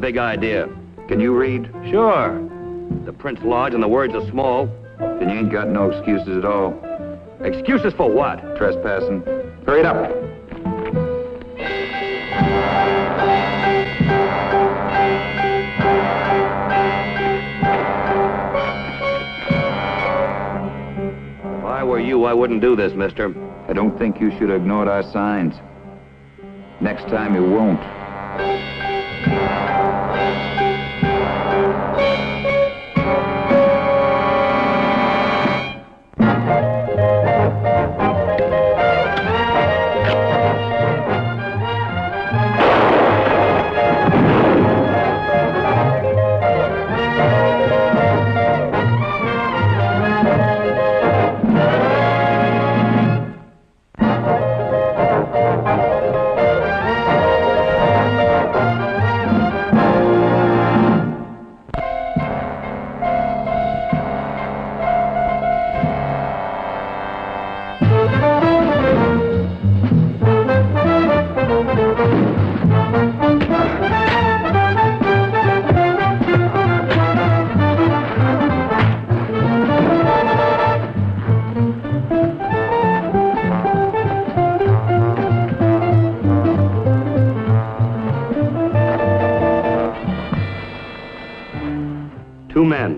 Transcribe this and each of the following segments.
big idea. Can you read? Sure. The print's large and the words are small. Then you ain't got no excuses at all. Excuses for what? Trespassing. Hurry it up. If I were you, I wouldn't do this, mister. I don't think you should have ignored our signs. Next time you won't.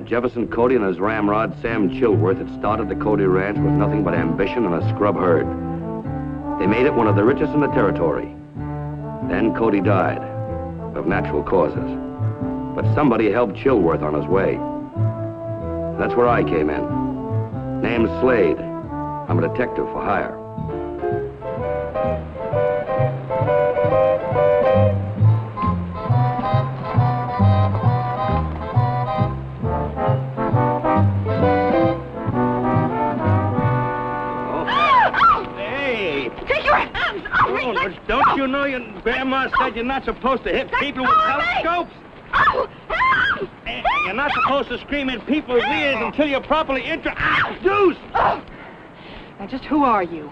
Jefferson Cody and his ramrod, Sam Chilworth, had started the Cody Ranch with nothing but ambition and a scrub herd. They made it one of the richest in the territory. Then Cody died, of natural causes. But somebody helped Chilworth on his way. That's where I came in. Name's Slade. I'm a detective for hire. Don't you know your grandma said you're not supposed to hit people with telescopes? And you're not supposed to scream in people's ears until you're properly introduced. Now, just who are you?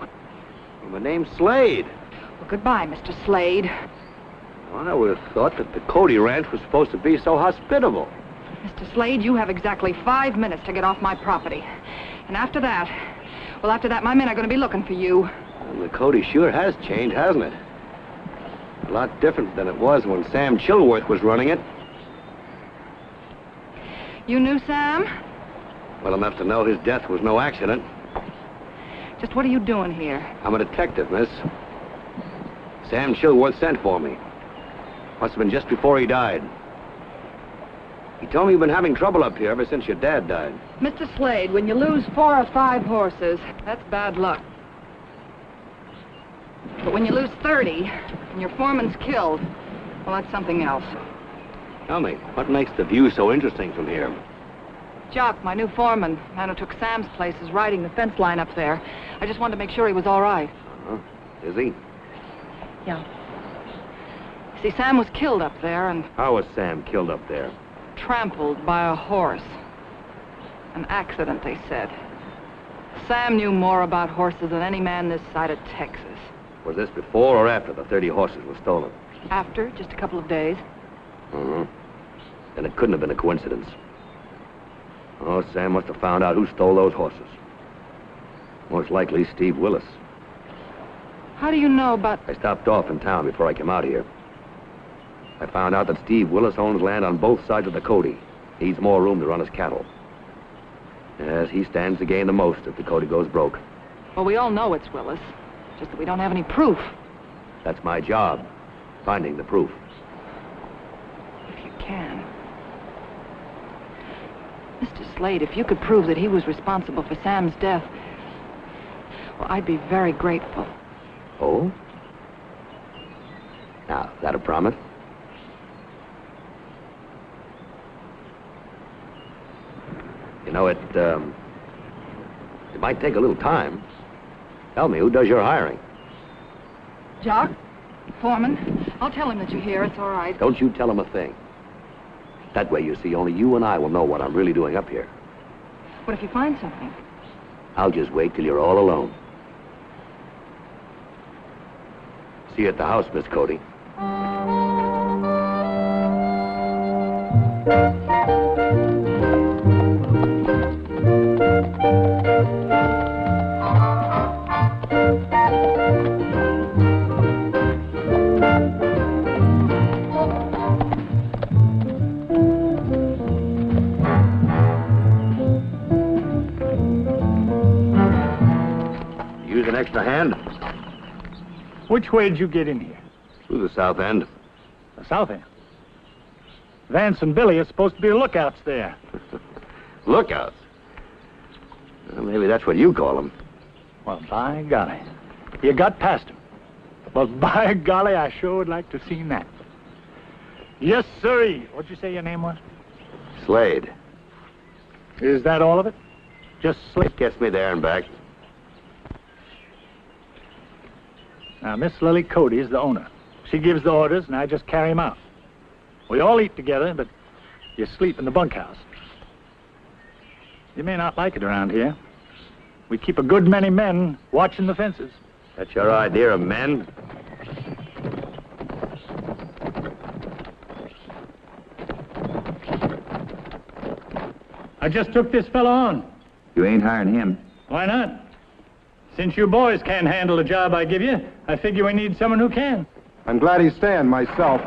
Well, my name's Slade. Well, goodbye, Mr. Slade. Well, I would have thought that the Cody Ranch was supposed to be so hospitable. Mr. Slade, you have exactly 5 minutes to get off my property. And after that, my men are going to be looking for you. Well, the Cody sure has changed, hasn't it? A lot different than it was when Sam Chilworth was running it. You knew Sam? Well enough to know his death was no accident. Just what are you doing here? I'm a detective, miss. Sam Chilworth sent for me. Must have been just before he died. He told me you've been having trouble up here ever since your dad died. Mr. Slade, when you lose 4 or 5 horses, that's bad luck. But when you lose 30 and your foreman's killed, well, that's something else. Tell me, what makes the view so interesting from here? Jock, my new foreman, man who took Sam's place, is riding the fence line up there. I just wanted to make sure he was all right. Is he? Yeah. See, Sam was killed up there and... How was Sam killed up there? Trampled by a horse. An accident, they said. Sam knew more about horses than any man this side of Texas. Was this before or after the 30 horses were stolen? After, just a couple of days. Then it couldn't have been a coincidence. Oh, Sam must have found out who stole those horses. Most likely Steve Willis. How do you know about... I stopped off in town before I came out here. I found out that Steve Willis owns land on both sides of the Cody. Needs more room to run his cattle. Yes, he stands to gain the most if the Cody goes broke. Well, we all know it's Willis. Just that we don't have any proof. That's my job, finding the proof. If you can. Mr. Slade, if you could prove that he was responsible for Sam's death, well, I'd be very grateful. Oh? Now, is that a promise? You know, it might take a little time. Tell me, who does your hiring? Jock? Foreman? I'll tell him that you're here. It's all right. Don't you tell him a thing. That way, you see, only you and I will know what I'm really doing up here. What if you find something? I'll just wait till you're all alone. See you at the house, Miss Cody. Use an extra hand? Which way did you get in here? Through the south end. The south end. Vance and Billy are supposed to be the lookouts there. Lookouts? Well, maybe that's what you call them. Well, by golly. You got past them. Well, by golly, I sure would like to have seen that. Yes, sirree. What'd you say your name was? Slade. Is that all of it? Just Slade? Gets me there and back. Now, Miss Lily Cody is the owner. She gives the orders, and I just carry them out. We all eat together, but you sleep in the bunkhouse. You may not like it around here. We keep a good many men watching the fences. That's your idea of men? I just took this fella on. You ain't hiring him. Why not? Since you boys can't handle the job I give you, I figure we need someone who can. I'm glad he's staying myself.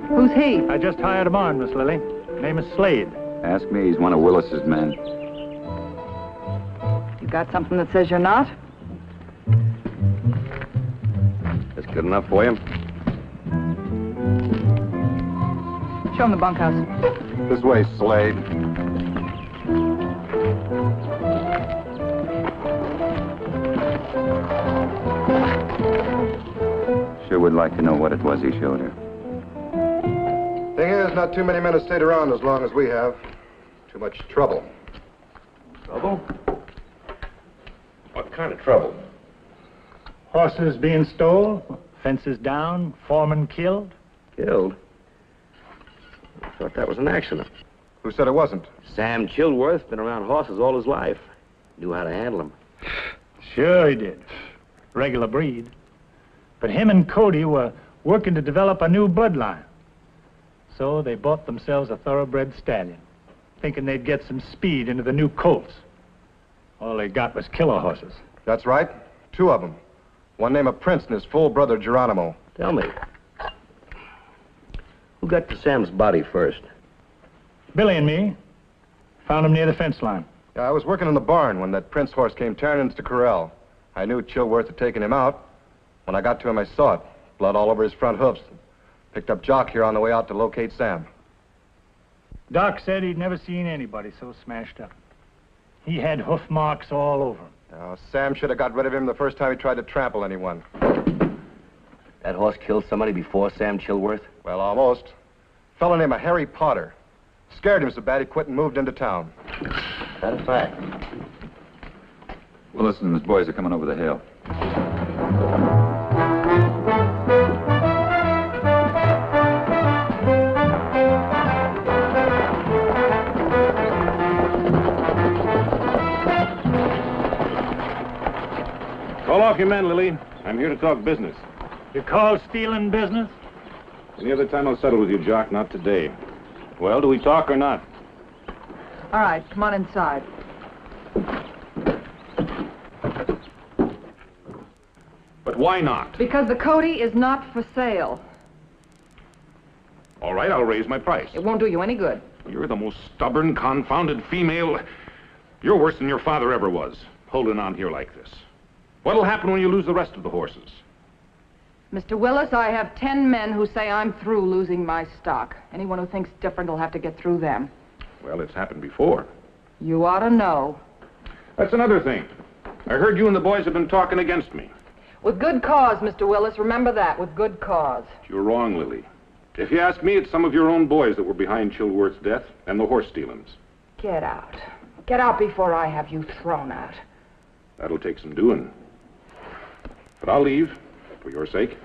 Who's he? I just hired him on, Miss Lily. Name is Slade. Ask me, he's one of Willis's men. You got something that says you're not? That's good enough for you? Show him the bunkhouse. This way, Slade. Sure would like to know what it was he showed her. Thing is, not too many men have stayed around as long as we have. Too much trouble. Trouble? What kind of trouble? Horses being stole, fences down, foreman killed. Killed? I thought that was an accident. Who said it wasn't? Sam Chilworth been around horses all his life. Knew how to handle them. Sure he did. Regular breed. But him and Cody were working to develop a new bloodline. So they bought themselves a thoroughbred stallion, thinking they'd get some speed into the new colts. All they got was killer horses. That's right. 2 of them. One named Prince and his full brother, Geronimo. Tell me, who got to Sam's body first? Billy and me found him near the fence line. Yeah, I was working in the barn when that Prince horse came tearing into the corral. I knew Chilworth had taken him out. When I got to him, I saw it. Blood all over his front hoofs. Picked up Jock here on the way out to locate Sam. Doc said he'd never seen anybody so smashed up. He had hoof marks all over him. Sam should have got rid of him the first time he tried to trample anyone. That horse killed somebody before Sam Chilworth? Well, almost. A fellow named Harry Potter. Scared him so bad he quit and moved into town. That's a fact. Willis and his boys are coming over the hill. Call off your men, Lily. I'm here to talk business. You call stealing business? Any other time I'll settle with you, Jock, not today. Well, do we talk or not? All right, come on inside. But why not? Because the Cody is not for sale. All right, I'll raise my price. It won't do you any good. You're the most stubborn, confounded female. You're worse than your father ever was, holding on here like this. What'll happen when you lose the rest of the horses? Mr. Willis, I have 10 men who say I'm through losing my stock. Anyone who thinks different will have to get through them. Well, it's happened before. You ought to know. That's another thing. I heard you and the boys have been talking against me. With good cause, Mr. Willis. Remember that, with good cause. You're wrong, Lily. If you ask me, it's some of your own boys that were behind Chilworth's death and the horse stealings. Get out. Get out before I have you thrown out. That'll take some doing. But I'll leave, for your sake.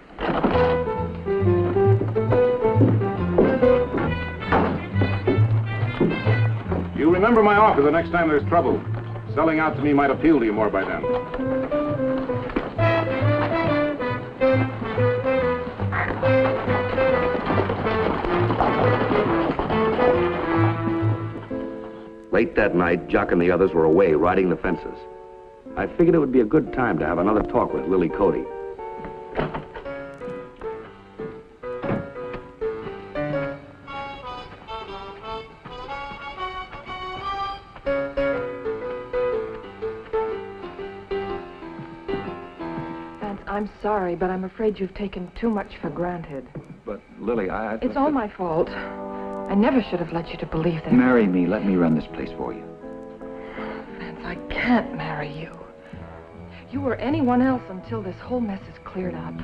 You remember my offer the next time there's trouble. Selling out to me might appeal to you more by then. Late that night, Jock and the others were away riding the fences. I figured it would be a good time to have another talk with Lily Cody. I'm sorry, but I'm afraid you've taken too much for granted. But, Lily, It's all my fault. I never should have led you to believe that. Marry me. Let me run this place for you. Vance, I can't marry you. You or anyone else until this whole mess is cleared up.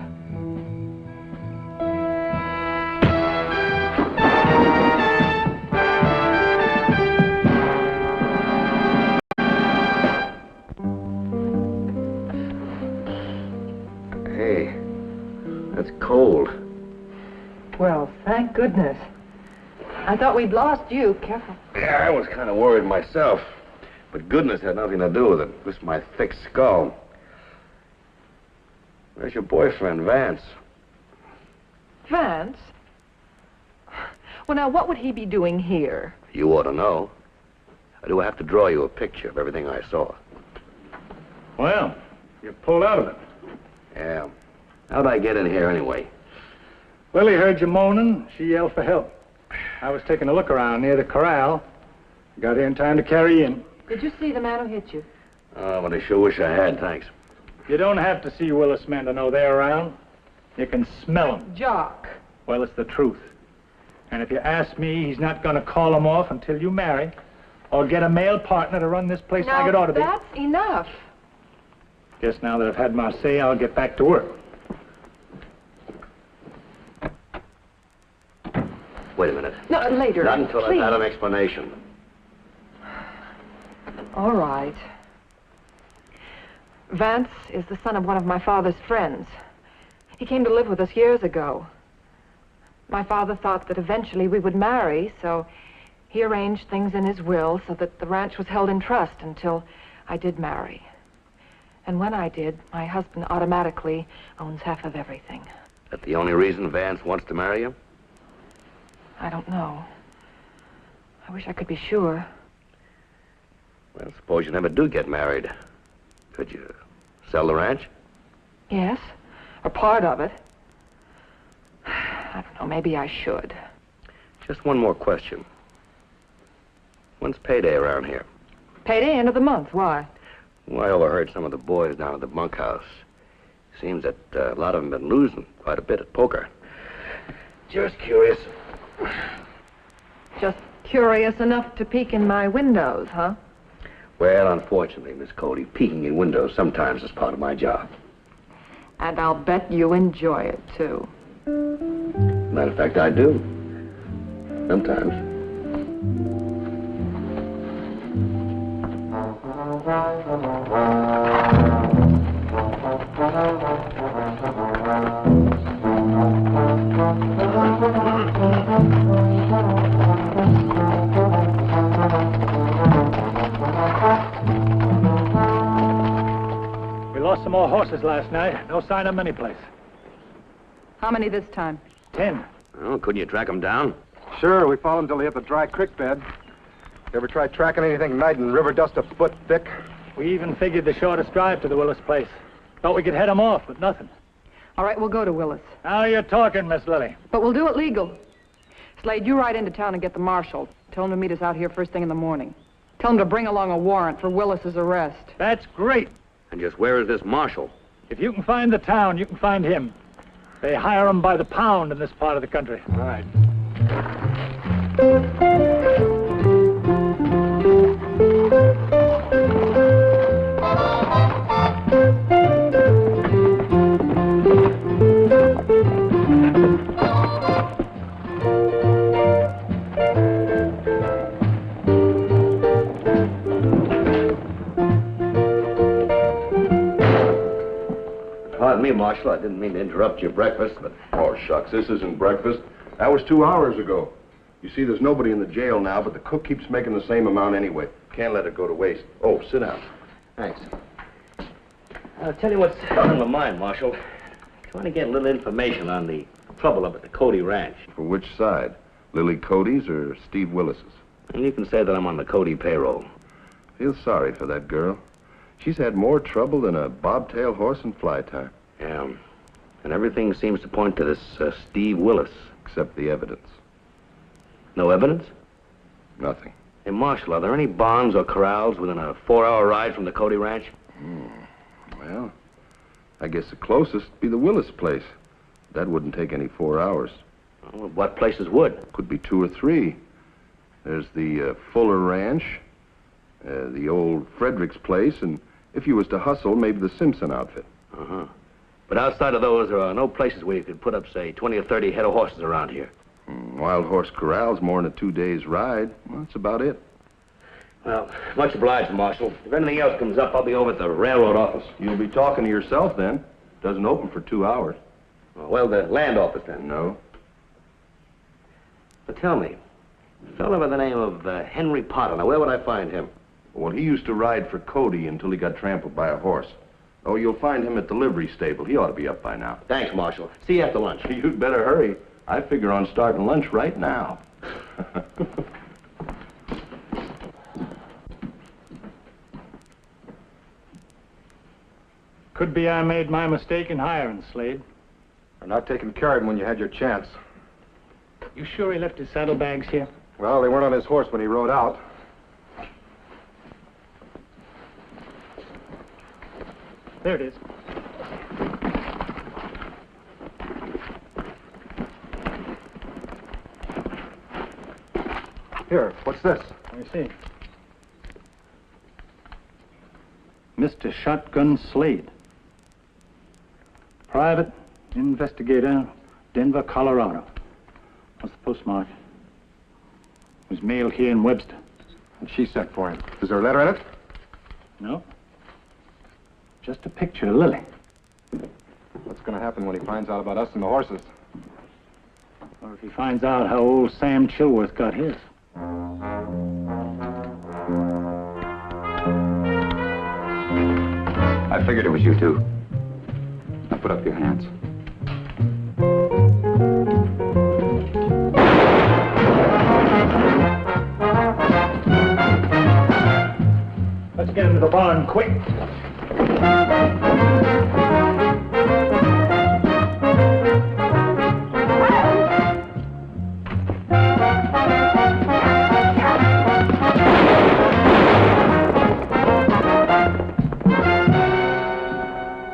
Hey, that's cold. Well, thank goodness. I thought we'd lost you. Careful. Yeah, I was kind of worried myself. But goodness had nothing to do with it. Just my thick skull. Where's your boyfriend, Vance? Vance? Well, now, what would he be doing here? You ought to know. Do I have to draw you a picture of everything I saw? Well, you pulled out of it. Yeah. How'd I get in here anyway? Lily heard you moaning. She yelled for help. I was taking a look around near the corral. Got here in time to carry you in. Did you see the man who hit you? Oh, but I sure wish I had, thanks. You don't have to see Willis men to know they're around. You can smell them. Jock. Well, it's the truth. And if you ask me, he's not going to call them off until you marry or get a male partner to run this place like it ought to be. Now, that's enough. Guess now that I've had my say, I'll get back to work. Wait a minute. No, later. Not until please. I've had an explanation. All right. Vance is the son of one of my father's friends. He came to live with us years ago. My father thought that eventually we would marry, so he arranged things in his will so that the ranch was held in trust until I did marry. And when I did, my husband automatically owns half of everything. That the only reason Vance wants to marry you? I don't know. I wish I could be sure. Well, suppose you never do get married. Could you sell the ranch? Yes, or part of it. I don't know, maybe I should. Just one more question. When's payday around here? Payday, end of the month. Why? Well, I overheard some of the boys down at the bunkhouse. Seems that a lot of them have been losing quite a bit at poker. Just curious. Just curious enough to peek in my windows, huh? Well, unfortunately, Miss Cody, peeking in windows sometimes is part of my job. And I'll bet you enjoy it, too. Matter of fact, I do. Sometimes. We lost some more horses last night. No sign of them anyplace. How many this time? 10. Well, couldn't you track them down? Sure, we followed until they hit the dry creek bed. You ever tried tracking anything night and river dust a foot thick? We even figured the shortest drive to the Willis place. Thought we could head them off, but nothing. All right, we'll go to Willis. Now you're talking, Miss Lily. But we'll do it legal. Slade, you ride into town and get the marshal. Tell him to meet us out here first thing in the morning. Tell him to bring along a warrant for Willis's arrest. That's great. And just where is this marshal? If you can find the town, you can find him. They hire them by the pound in this part of the country. All right. Pardon me, Marshal. I didn't mean to interrupt your breakfast, but... Oh, shucks, this isn't breakfast. That was 2 hours ago. You see, there's nobody in the jail now, but the cook keeps making the same amount anyway. Can't let it go to waste. Oh, sit down. Thanks. I'll tell you what's on my mind, Marshal. Trying to get a little information on the trouble up at the Cody Ranch. For which side? Lily Cody's or Steve Willis's? And you can say that I'm on the Cody payroll. Feel sorry for that girl. She's had more trouble than a bobtail horse in fly time. Yeah. And everything seems to point to this Steve Willis. Except the evidence. No evidence? Nothing. Hey, Marshal, are there any barns or corrals within a 4-hour ride from the Cody Ranch? Well, I guess the closest would be the Willis place. That wouldn't take any 4 hours. Well, what places would? Could be 2 or 3. There's the Fuller Ranch, the old Fredericks place, and if you was to hustle, maybe the Simpson outfit. Uh-huh. But outside of those, there are no places where you could put up, say, 20 or 30 head of horses around here. Wild horse corral's more than a 2 days ride. Well, that's about it. Well, much obliged, Marshal. If anything else comes up, I'll be over at the railroad office. You'll be talking to yourself then. Doesn't open for 2 hours. Well, the land office then. No. But tell me, a fellow by the name of Henry Potter, now where would I find him? Well, he used to ride for Cody until he got trampled by a horse. Oh, you'll find him at the livery stable. He ought to be up by now. Thanks, Marshal. See you after lunch. You'd better hurry. I figure on starting lunch right now. Could be I made my mistake in hiring Slade. For not taking care of him when you had your chance. You sure he left his saddlebags here? Well, they weren't on his horse when he rode out. There it is. Here, what's this? Let me see. Mr. Shotgun Slade. Private investigator, Denver, Colorado. What's the postmark? It was mailed here in Webster. And she sent for him. Is there a letter in it? No. Just a picture of Lily. What's going to happen when he finds out about us and the horses? Or if he finds out how old Sam Chilworth got his. I figured it was you two. Now put up your hands. Let's get into the barn quick.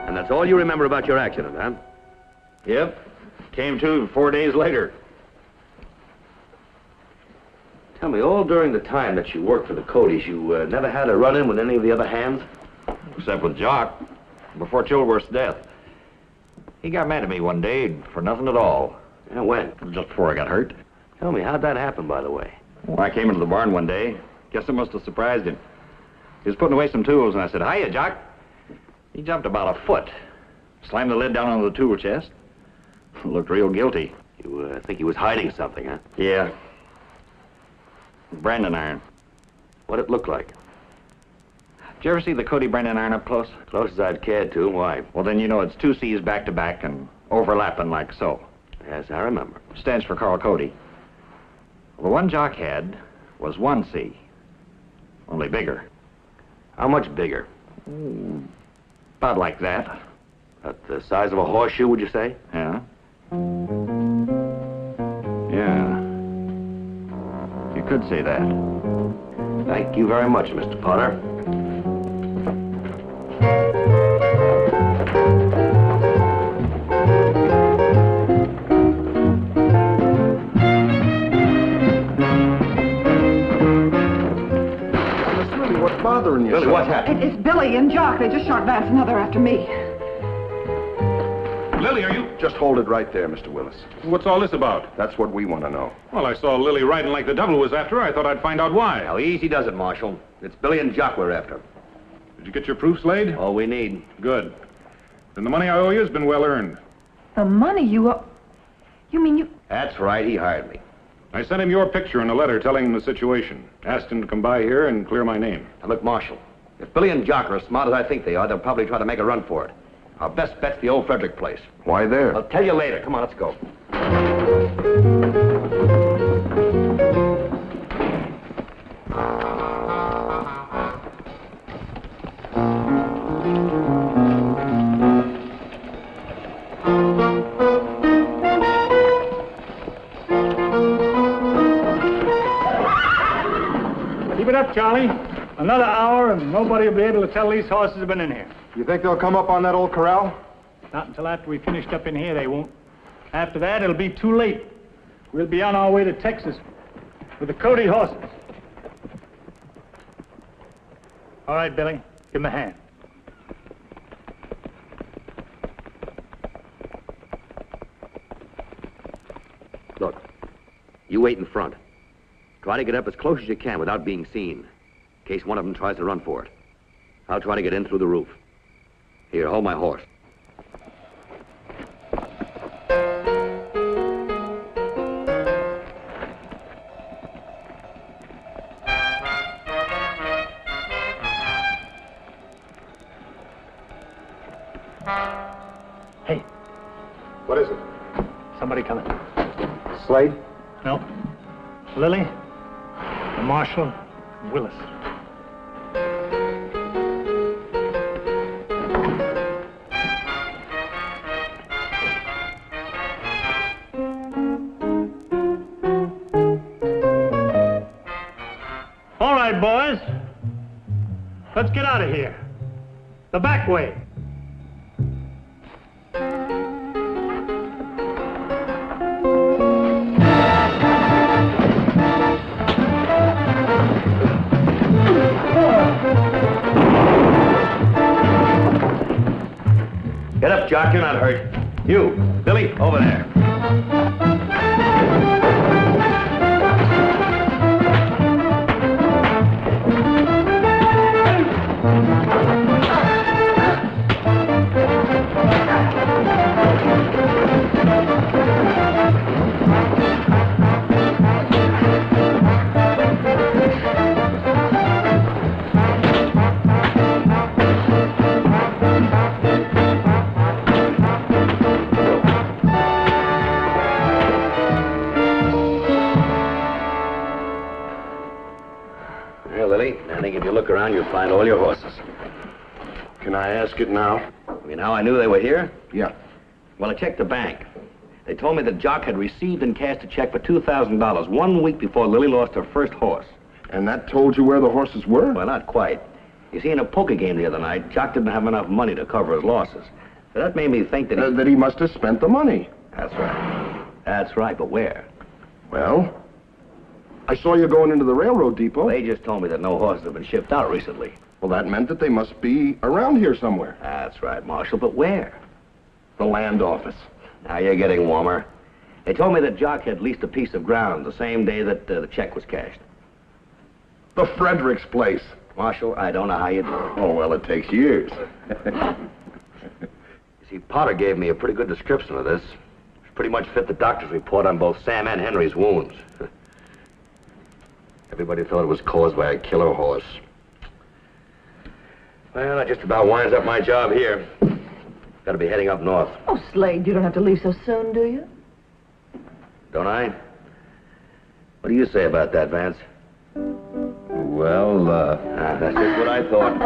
And that's all you remember about your accident, huh? Yep. Came to 4 days later. Tell me, all during the time that you worked for the Codys, you never had a run-in with any of the other hands? Except with Jock, before Chilworth's death. He got mad at me one day for nothing at all. Yeah, when? Just before I got hurt. Tell me, how'd that happen, by the way? Well, I came into the barn one day. Guess it must have surprised him. He was putting away some tools, and I said, "Hiya, Jock." He jumped about a foot, slammed the lid down on the tool chest. Looked real guilty. You think he was hiding something, huh? Yeah. Branding iron. What'd it look like? Did you ever see the Cody branding iron up close? Close as I'd cared to. Why? Well, then you know it's 2 C's back to back and overlapping like so. Yes, I remember. Stands for Carl Cody. Well, the one Jock had was 1 C. Only bigger. How much bigger? About like that. About the size of a horseshoe, would you say? Yeah. Yeah. You could say that. Thank you very much, Mr. Potter. What's bothering you? Billy, so? what's happened? It's Billy and Jock. They just shot Vance and another after me. Lily, are you? Just hold it right there, Mr. Willis. What's all this about? That's what we want to know. Well, I saw Lily riding like the devil was after her. I thought I'd find out why. Now, easy does it, Marshal. It's Billy and Jock we're after. Did you get your proof, Slade? All we need. Good. Then the money I owe you has been well earned. The money you owe... You mean you... That's right, he hired me. I sent him your picture and a letter telling him the situation. Asked him to come by here and clear my name. Now, look, Marshal, if Billy and Jock are as smart as I think they are, they'll probably try to make a run for it. Our best bet's the old Frederick place. Why there? I'll tell you later. Come on, let's go. what, Charlie? Another hour and nobody will be able to tell these horses have been in here. You think they'll come up on that old corral? Not until after we finished up in here, they won't. After that, it'll be too late. We'll be on our way to Texas with the Cody horses. All right, Billy, give him a hand. Look, you wait in front. Try to get up as close as you can without being seen, in case one of them tries to run for it. I'll try to get in through the roof. Here, hold my horse. Hey. What is it? Somebody coming. Slade? No. Lily, the Marshal, Willis. All right, boys. Let's get out of here. The back way. Get up, Jock, you're not hurt. You, Billy, over there. I think if you look around, you'll find all your horses. Can I ask it now? I mean, how I knew they were here? Yeah. Well, I checked the bank. They told me that Jock had received and cashed a check for $2,000 1 week before Lily lost her first horse. And that told you where the horses were? Well, not quite. You see, in a poker game the other night, Jock didn't have enough money to cover his losses. So that made me think that That he must have spent the money. That's right. That's right, but where? Well, I saw you going into the railroad depot. They just told me that no horses have been shipped out recently. Well, that meant that they must be around here somewhere. That's right, Marshal, but where? The land office. Now you're getting warmer. They told me that Jock had leased a piece of ground the same day that the check was cashed. The Fredericks place. Marshal, I don't know how you do it. Oh, well, it takes years. You see, Potter gave me a pretty good description of this. It pretty much fit the doctor's report on both Sam and Henry's wounds. Everybody thought it was caused by a killer horse. Well, that just about winds up my job here. Got to be heading up north. Oh, Slade, you don't have to leave so soon, do you? Don't I? What do you say about that, Vance? Well, That's just what I thought.